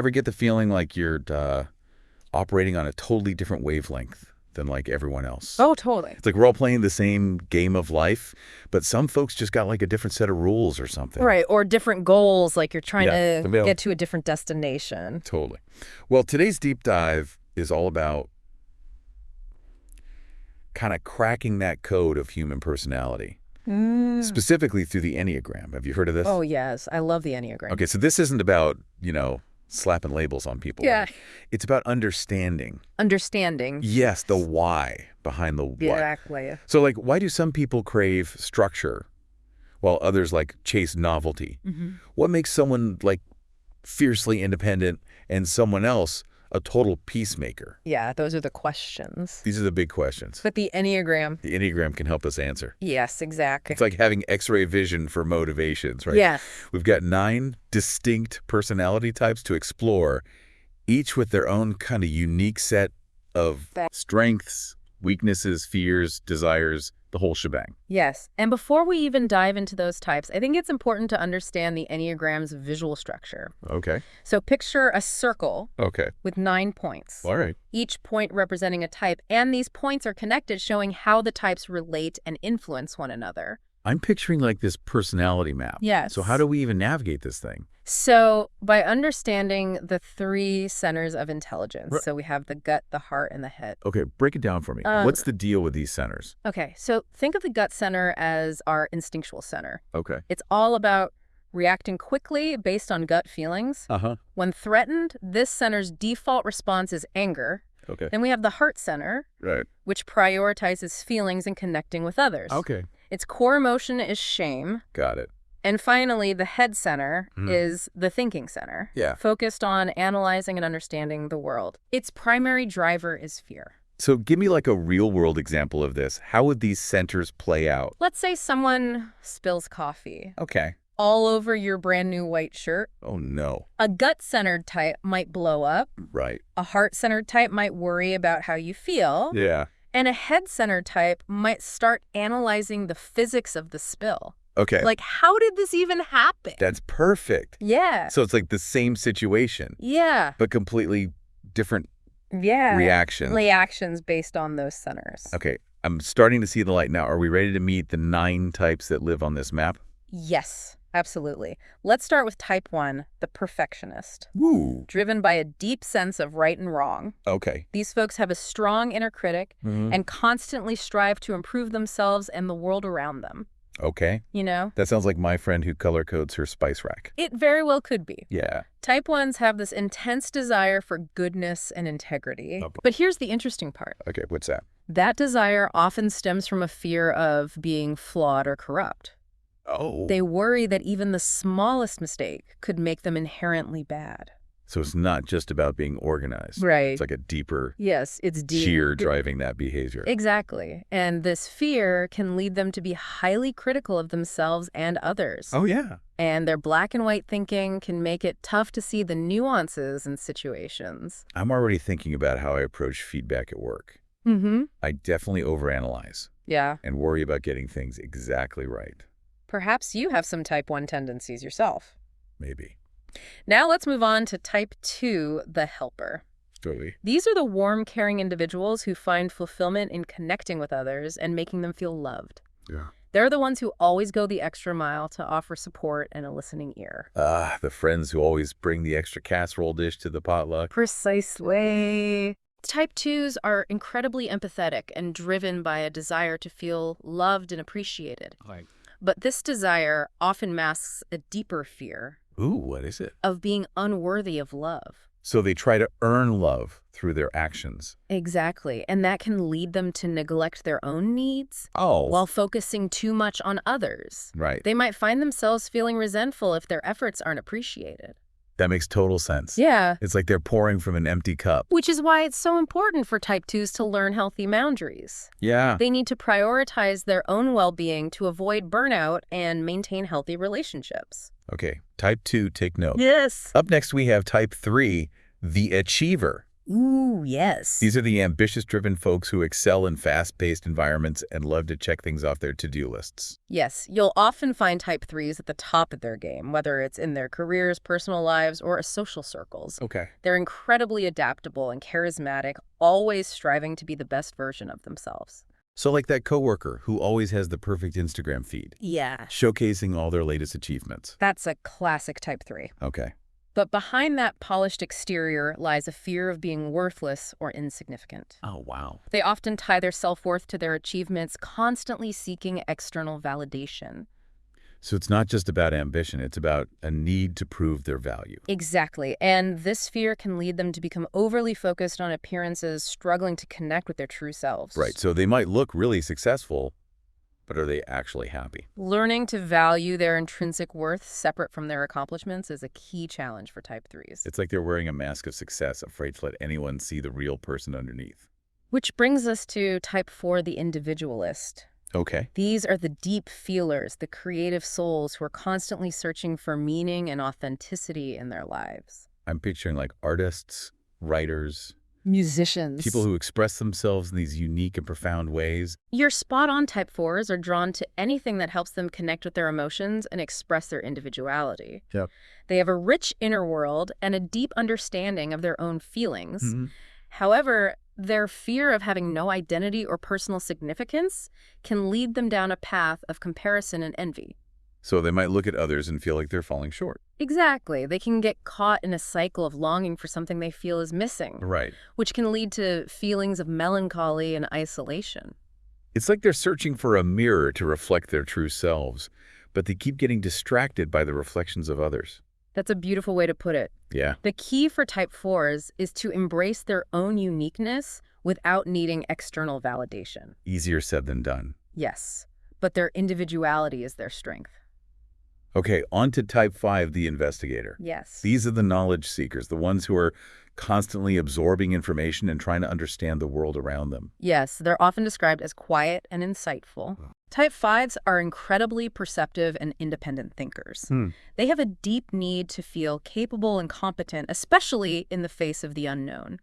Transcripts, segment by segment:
Ever get the feeling like you're operating on a totally different wavelength than like everyone else? Oh, totally. It's like we're all playing the same game of life, but some folks just got like a different set of rules or something. Right, or different goals, like you're trying Yeah, to get to a different destination. Totally. Well, today's deep dive is all about kind of cracking that code of human personality, specifically through the Enneagram. Have you heard of this? Oh, yes. I love the Enneagram. Okay, so this isn't about, slapping labels on people. Yeah. It's about understanding. Understanding. Yes, the why behind the what. Exactly. So, like, why do some people crave structure while others, like, chase novelty? What makes someone, like, fiercely independent and someone else a total peacemaker? Yeah, those are the questions. These are the big questions. But the Enneagram. The Enneagram can help us answer. Yes, exactly. It's like having X-ray vision for motivations, right? Yes. We've got 9 distinct personality types to explore, each with their own kind of unique set of strengths, weaknesses, fears, desires, the whole shebang. Yes. And before we even dive into those types, I think it's important to understand the Enneagram's visual structure. Okay. So picture a circle with 9 points. All right. Each point representing a type, and these points are connected, showing how the types relate and influence one another. I'm picturing like this personality map. Yes. So how do we even navigate this thing? So by understanding the 3 centers of intelligence, so we have the gut, the heart, and the head. Okay, break it down for me. What's the deal with these centers? Okay, so think of the gut center as our instinctual center. Okay. It's all about reacting quickly based on gut feelings. When threatened, this center's default response is anger. Okay. Then we have the heart center, which prioritizes feelings and connecting with others. Okay. Its core emotion is shame. Got it. And finally, the head center is the thinking center, focused on analyzing and understanding the world. Its primary driver is fear. So give me like a real-world example of this. How would these centers play out? Let's say someone spills coffee. Okay. All over your brand new white shirt. Oh, no. A gut-centered type might blow up. Right. A heart-centered type might worry about how you feel. Yeah. And a head-centered type might start analyzing the physics of the spill. Okay. Like, how did this even happen? That's perfect. Yeah. So it's like the same situation. Yeah. But completely different reactions. Reactions based on those centers. Okay. I'm starting to see the light now. Are we ready to meet the 9 types that live on this map? Yes, absolutely. Let's start with type 1, the perfectionist. Woo. Driven by a deep sense of right and wrong. Okay. These folks have a strong inner critic and constantly strive to improve themselves and the world around them. Okay. That sounds like my friend who color codes her spice rack. It very well could be. Yeah. Type 1s have this intense desire for goodness and integrity. Okay. But here's the interesting part. Okay, what's that? That desire often stems from a fear of being flawed or corrupt. Oh. They worry that even the smallest mistake could make them inherently bad. So it's not just about being organized. Right. It's like a deeper Yes, it's deep. cheer driving that behavior. Exactly. And this fear can lead them to be highly critical of themselves and others. Oh, yeah. And their black and white thinking can make it tough to see the nuances in situations. I'm already thinking about how I approach feedback at work. I definitely overanalyze. Yeah. And worry about getting things exactly right. Perhaps you have some type 1 tendencies yourself. Maybe. Now let's move on to type 2, the helper. Totally. These are the warm, caring individuals who find fulfillment in connecting with others and making them feel loved. Yeah. They're the ones who always go the extra mile to offer support and a listening ear. The friends who always bring the extra casserole dish to the potluck. Precisely. Type 2s are incredibly empathetic and driven by a desire to feel loved and appreciated. Right. But this desire often masks a deeper fear. Ooh, what is it? Of being unworthy of love. So they try to earn love through their actions. Exactly. And that can lead them to neglect their own needs while focusing too much on others. Right. They might find themselves feeling resentful if their efforts aren't appreciated. That makes total sense. Yeah. It's like they're pouring from an empty cup. Which is why it's so important for type 2s to learn healthy boundaries. Yeah. They need to prioritize their own well-being to avoid burnout and maintain healthy relationships. Okay, type 2, take note. Yes. Up next, we have type 3, the achiever. Ooh, yes. These are the ambitious-driven folks who excel in fast-paced environments and love to check things off their to-do lists. Yes, you'll often find type 3s at the top of their game, whether it's in their careers, personal lives, or social circles. Okay. They're incredibly adaptable and charismatic, always striving to be the best version of themselves. So like that coworker who always has the perfect Instagram feed. Yeah. Showcasing all their latest achievements. That's a classic type 3. Okay. But behind that polished exterior lies a fear of being worthless or insignificant. Oh, wow. They often tie their self-worth to their achievements, constantly seeking external validation. So it's not just about ambition, it's about a need to prove their value. Exactly. And this fear can lead them to become overly focused on appearances, struggling to connect with their true selves. Right. So they might look really successful, but are they actually happy? Learning to value their intrinsic worth separate from their accomplishments is a key challenge for type 3s. It's like they're wearing a mask of success, afraid to let anyone see the real person underneath. Which brings us to type 4, the individualist. Okay. These are the deep feelers, the creative souls who are constantly searching for meaning and authenticity in their lives. I'm picturing like artists, writers, musicians. people who express themselves in these unique and profound ways. Your spot-on type 4s are drawn to anything that helps them connect with their emotions and express their individuality. Yep. They have a rich inner world and a deep understanding of their own feelings. Mm-hmm. However, their fear of having no identity or personal significance can lead them down a path of comparison and envy. So they might look at others and feel like they're falling short. Exactly. They can get caught in a cycle of longing for something they feel is missing. Right. Which can lead to feelings of melancholy and isolation. It's like they're searching for a mirror to reflect their true selves, but they keep getting distracted by the reflections of others. That's a beautiful way to put it. Yeah. The key for type 4s is to embrace their own uniqueness without needing external validation. Easier said than done. Yes, but their individuality is their strength. Okay, on to type 5, the investigator. Yes. These are the knowledge seekers, the ones who are constantly absorbing information and trying to understand the world around them. Yes, they're often described as quiet and insightful. Type 5s are incredibly perceptive and independent thinkers. They have a deep need to feel capable and competent, especially in the face of the unknown.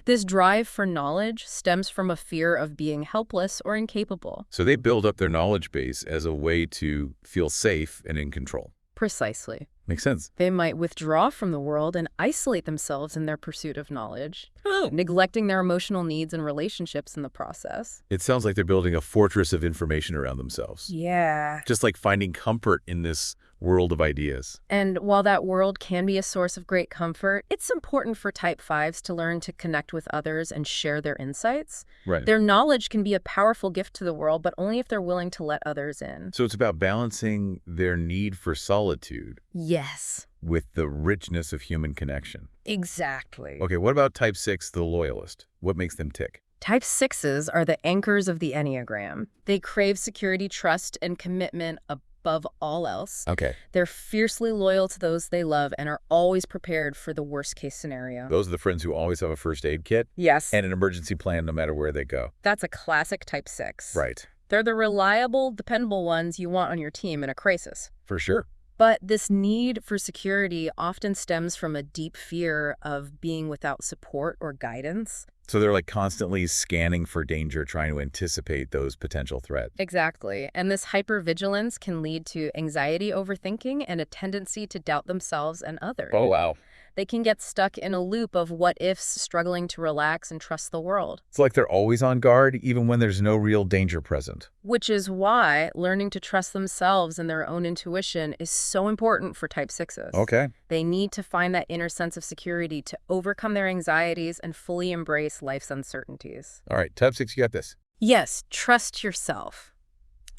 This drive for knowledge stems from a fear of being helpless or incapable. So they build up their knowledge base as a way to feel safe and in control. Precisely. Makes sense. They might withdraw from the world and isolate themselves in their pursuit of knowledge, neglecting their emotional needs and relationships in the process. It sounds like they're building a fortress of information around themselves. Yeah. Just like finding comfort in this world of ideas. And while that world can be a source of great comfort, it's important for type 5s to learn to connect with others and share their insights. Right. Their knowledge can be a powerful gift to the world, but only if they're willing to let others in. So it's about balancing their need for solitude. Yes. With the richness of human connection. Exactly. Okay, what about type 6, the loyalist? What makes them tick? Type 6s are the anchors of the Enneagram. They crave security, trust, and commitment above all else. Okay. They're fiercely loyal to those they love and are always prepared for the worst-case scenario. Those are the friends who always have a first aid kit? Yes. And an emergency plan no matter where they go. That's a classic type 6. Right. They're the reliable, dependable ones you want on your team in a crisis. For sure. But this need for security often stems from a deep fear of being without support or guidance. So they're like constantly scanning for danger, trying to anticipate those potential threats. Exactly. And this hypervigilance can lead to anxiety, overthinking, and a tendency to doubt themselves and others. Oh, wow. They can get stuck in a loop of what-ifs, struggling to relax and trust the world. It's like they're always on guard, even when there's no real danger present. Which is why learning to trust themselves and their own intuition is so important for type 6s. Okay. They need to find that inner sense of security to overcome their anxieties and fully embrace life's uncertainties. All right, type 6, you got this. Yes, trust yourself.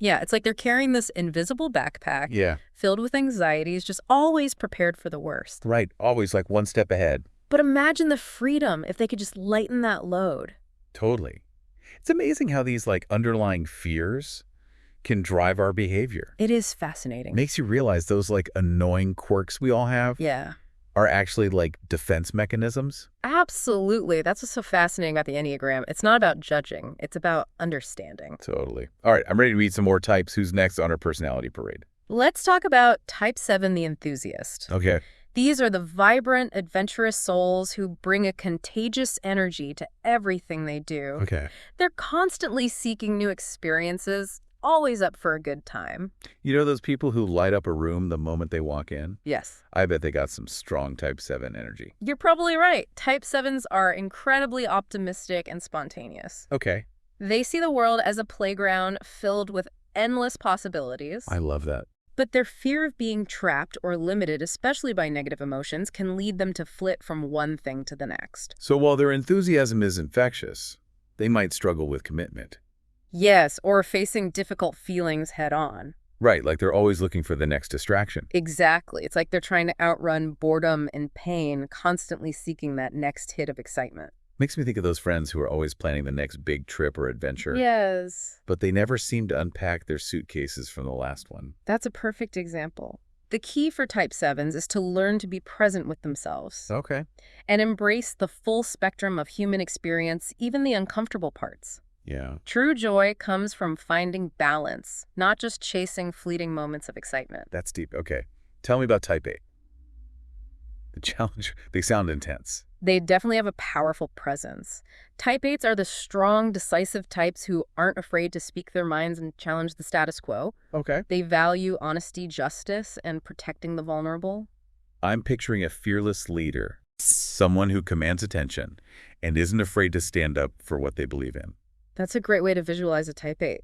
Yeah, it's like they're carrying this invisible backpack filled with anxieties, just always prepared for the worst. Right, always like one step ahead. But imagine the freedom if they could just lighten that load. Totally. It's amazing how these like underlying fears can drive our behavior. It is fascinating. Makes you realize those like annoying quirks we all have are actually like defense mechanisms. Absolutely. That's what's so fascinating about the Enneagram. It's not about judging. It's about understanding. Totally. All right, I'm ready to read some more types. Who's next on our personality parade? Let's talk about type 7, the enthusiast. Okay. These are the vibrant, adventurous souls who bring a contagious energy to everything they do. Okay. They're constantly seeking new experiences, always up for a good time. You know those people who light up a room the moment they walk in? Yes. I bet they got some strong type 7 energy. You're probably right. Type 7s are incredibly optimistic and spontaneous. Okay. They see the world as a playground filled with endless possibilities. I love that. But their fear of being trapped or limited, especially by negative emotions, can lead them to flit from one thing to the next. So while their enthusiasm is infectious, they might struggle with commitment. Yes, or facing difficult feelings head on. Right, like they're always looking for the next distraction. Exactly. It's like they're trying to outrun boredom and pain, constantly seeking that next hit of excitement. Makes me think of those friends who are always planning the next big trip or adventure. Yes. But they never seem to unpack their suitcases from the last one. That's a perfect example. The key for Type 7s is to learn to be present with themselves Okay. and embrace the full spectrum of human experience, even the uncomfortable parts. Yeah. True joy comes from finding balance, not just chasing fleeting moments of excitement. That's deep. Okay. Tell me about type 8. The challenge, they sound intense. They definitely have a powerful presence. Type 8s are the strong, decisive types who aren't afraid to speak their minds and challenge the status quo. Okay. They value honesty, justice, and protecting the vulnerable. I'm picturing a fearless leader, someone who commands attention and isn't afraid to stand up for what they believe in. That's a great way to visualize a Type 8.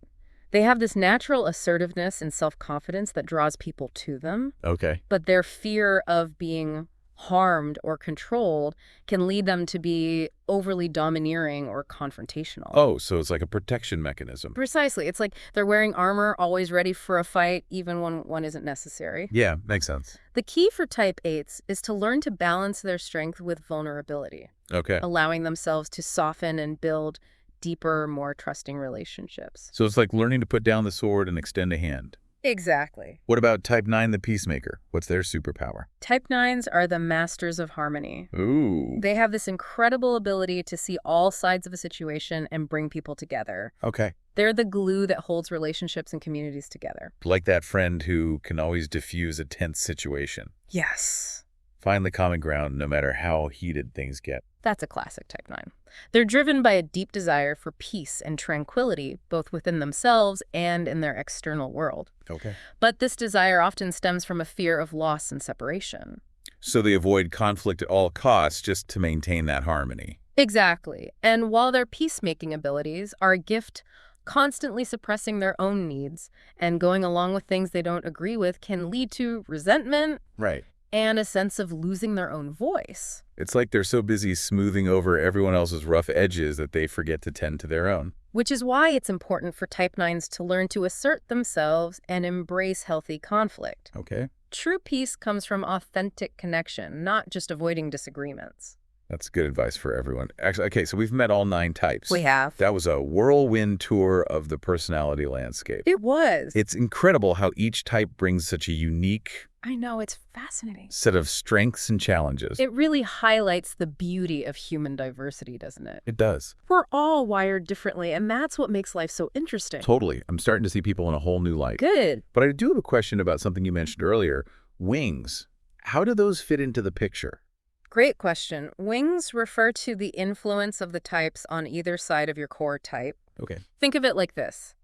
They have this natural assertiveness and self-confidence that draws people to them, Okay. but their fear of being harmed or controlled can lead them to be overly domineering or confrontational. Oh, so it's like a protection mechanism. Precisely. It's like they're wearing armor, always ready for a fight, even when one isn't necessary. Yeah, makes sense. The key for Type 8s is to learn to balance their strength with vulnerability, Okay. allowing themselves to soften and build deeper, more trusting relationships. So it's like learning to put down the sword and extend a hand. Exactly. What about type 9, the peacemaker? What's their superpower? Type 9s are the masters of harmony. Ooh. They have this incredible ability to see all sides of a situation and bring people together. Okay. They're the glue that holds relationships and communities together. Like that friend who can always diffuse a tense situation. Yes. Find the common ground no matter how heated things get. That's a classic Type 9. They're driven by a deep desire for peace and tranquility, both within themselves and in their external world. Okay. But this desire often stems from a fear of loss and separation. So they avoid conflict at all costs just to maintain that harmony. Exactly. And while their peacemaking abilities are a gift, constantly suppressing their own needs and going along with things they don't agree with can lead to resentment Right. and a sense of losing their own voice. It's like they're so busy smoothing over everyone else's rough edges that they forget to tend to their own. Which is why it's important for Type 9s to learn to assert themselves and embrace healthy conflict. Okay. True peace comes from authentic connection, not just avoiding disagreements. That's good advice for everyone. Actually, okay, so we've met all 9 types. We have. That was a whirlwind tour of the personality landscape. It was. It's incredible how each type brings such a unique I know, it's fascinating. set of strengths and challenges. It really highlights the beauty of human diversity, doesn't it? It does. We're all wired differently, and that's what makes life so interesting. Totally. I'm starting to see people in a whole new light. Good. But I do have a question about something you mentioned earlier. Wings. How do those fit into the picture? Great question. Wings refer to the influence of the types on either side of your core type. Okay. Think of it like this.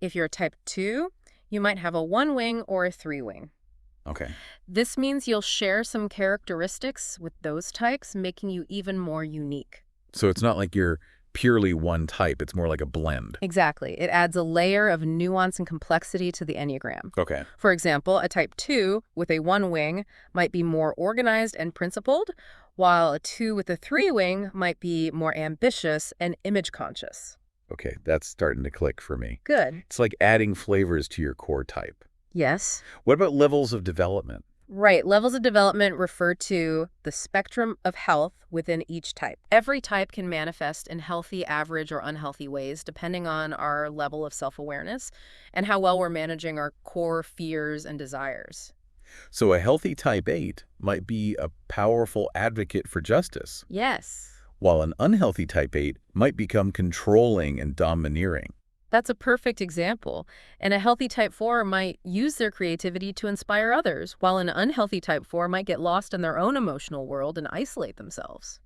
If you're a Type 2, you might have a 1-wing or a 3-wing. Okay. This means you'll share some characteristics with those types, making you even more unique. So it's not like you're purely one type. It's more like a blend. Exactly. It adds a layer of nuance and complexity to the Enneagram. Okay. For example, a Type 2 with a 1-wing might be more organized and principled, while a 2 with a 3-wing might be more ambitious and image-conscious. Okay. That's starting to click for me. Good. It's like adding flavors to your core type. Yes. What about levels of development? Right. Levels of development refer to the spectrum of health within each type. Every type can manifest in healthy, average, or unhealthy ways, depending on our level of self-awareness and how well we're managing our core fears and desires. So a healthy type 8 might be a powerful advocate for justice, Yes. while an unhealthy type 8 might become controlling and domineering. That's a perfect example. And a healthy type 4 might use their creativity to inspire others, while an unhealthy type 4 might get lost in their own emotional world and isolate themselves.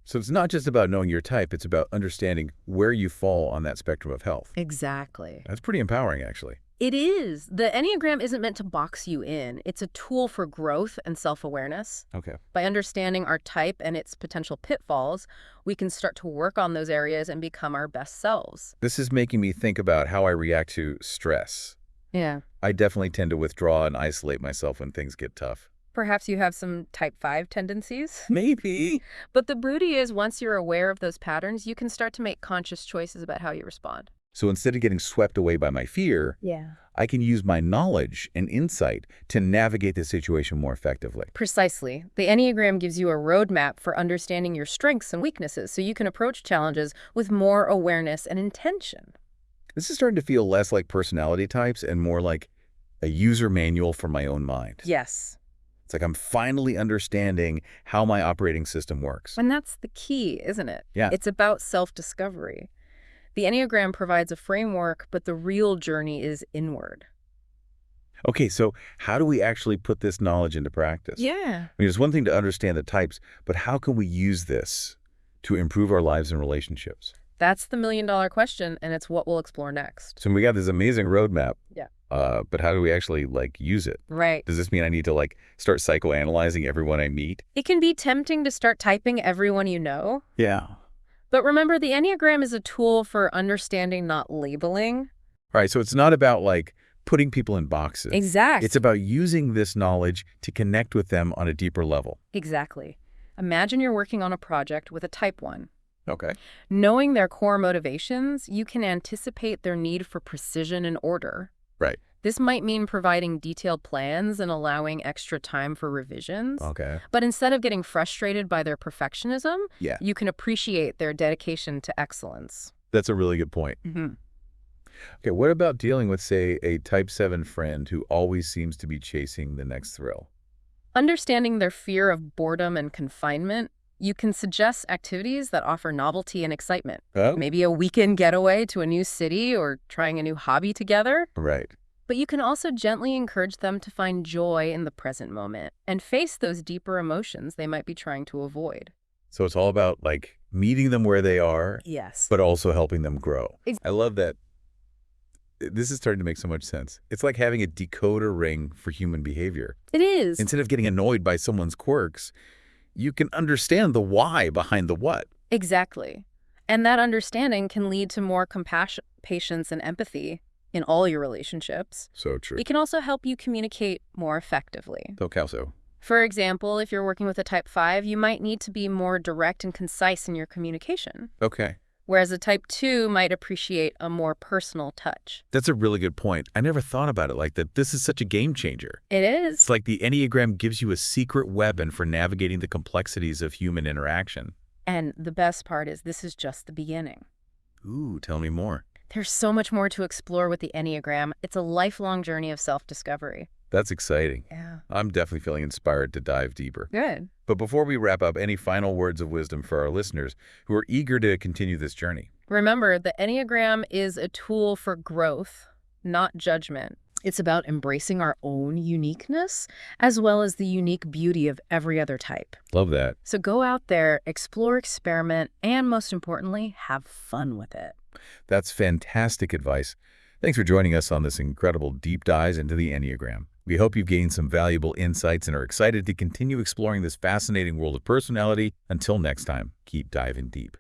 So it's not just about knowing your type, it's about understanding where you fall on that spectrum of health. Exactly. That's pretty empowering, actually. It is. The Enneagram isn't meant to box you in. It's a tool for growth and self-awareness. Okay. By understanding our type and its potential pitfalls, we can start to work on those areas and become our best selves. This is making me think about how I react to stress. Yeah. I definitely tend to withdraw and isolate myself when things get tough. Perhaps you have some type 5 tendencies. Maybe. But the beauty is, once you're aware of those patterns, you can start to make conscious choices about how you respond. So instead of getting swept away by my fear, I can use my knowledge and insight to navigate the situation more effectively. Precisely. The Enneagram gives you a roadmap for understanding your strengths and weaknesses, so you can approach challenges with more awareness and intention. This is starting to feel less like personality types and more like a user manual for my own mind. Yes. It's like I'm finally understanding how my operating system works. And that's the key, isn't it? Yeah. It's about self-discovery. The Enneagram provides a framework, but the real journey is inward. Okay, so how do we actually put this knowledge into practice? Yeah. I mean, it's one thing to understand the types, but how can we use this to improve our lives and relationships? That's the million-dollar question, and it's what we'll explore next. So we got this amazing roadmap. Yeah. But how do we actually, use it? Right. Does this mean I need to, start psychoanalyzing everyone I meet? It can be tempting to start typing everyone you know. Yeah. But remember, the Enneagram is a tool for understanding, not labeling. All right, so it's not about, putting people in boxes. Exactly. It's about using this knowledge to connect with them on a deeper level. Exactly. Imagine you're working on a project with a type 1. Okay. Knowing their core motivations, you can anticipate their need for precision and order. Right. This might mean providing detailed plans and allowing extra time for revisions. Okay. But instead of getting frustrated by their perfectionism, Yeah. you can appreciate their dedication to excellence. That's a really good point. Okay, what about dealing with, say, a type 7 friend who always seems to be chasing the next thrill? Understanding their fear of boredom and confinement, you can suggest activities that offer novelty and excitement. Oh, Maybe a weekend getaway to a new city or trying a new hobby together. right. But you can also gently encourage them to find joy in the present moment and face those deeper emotions they might be trying to avoid. So it's all about, meeting them where they are, Yes. but also helping them grow. Ex- I love that. This is starting to make so much sense. It's like having a decoder ring for human behavior. It is. Instead of getting annoyed by someone's quirks, you can understand the why behind the what. Exactly. And that understanding can lead to more compassion, patience, and empathy in all your relationships. So true. It can also help you communicate more effectively. So. For example, if you're working with a type 5, you might need to be more direct and concise in your communication, Okay. whereas a type 2 might appreciate a more personal touch. That's a really good point. I never thought about it like that. This is such a game changer. It is. It's like the Enneagram gives you a secret weapon for navigating the complexities of human interaction. And the best part is this is just the beginning. Ooh, tell me more. There's so much more to explore with the Enneagram. It's a lifelong journey of self-discovery. That's exciting. Yeah. I'm definitely feeling inspired to dive deeper. Good. But before we wrap up, any final words of wisdom for our listeners who are eager to continue this journey? Remember, the Enneagram is a tool for growth, not judgment. It's about embracing our own uniqueness, as well as the unique beauty of every other type. Love that. So go out there, explore, experiment, and most importantly, have fun with it. That's fantastic advice. Thanks for joining us on this incredible deep dive into the Enneagram. We hope you've gained some valuable insights and are excited to continue exploring this fascinating world of personality. Until next time, keep diving deep.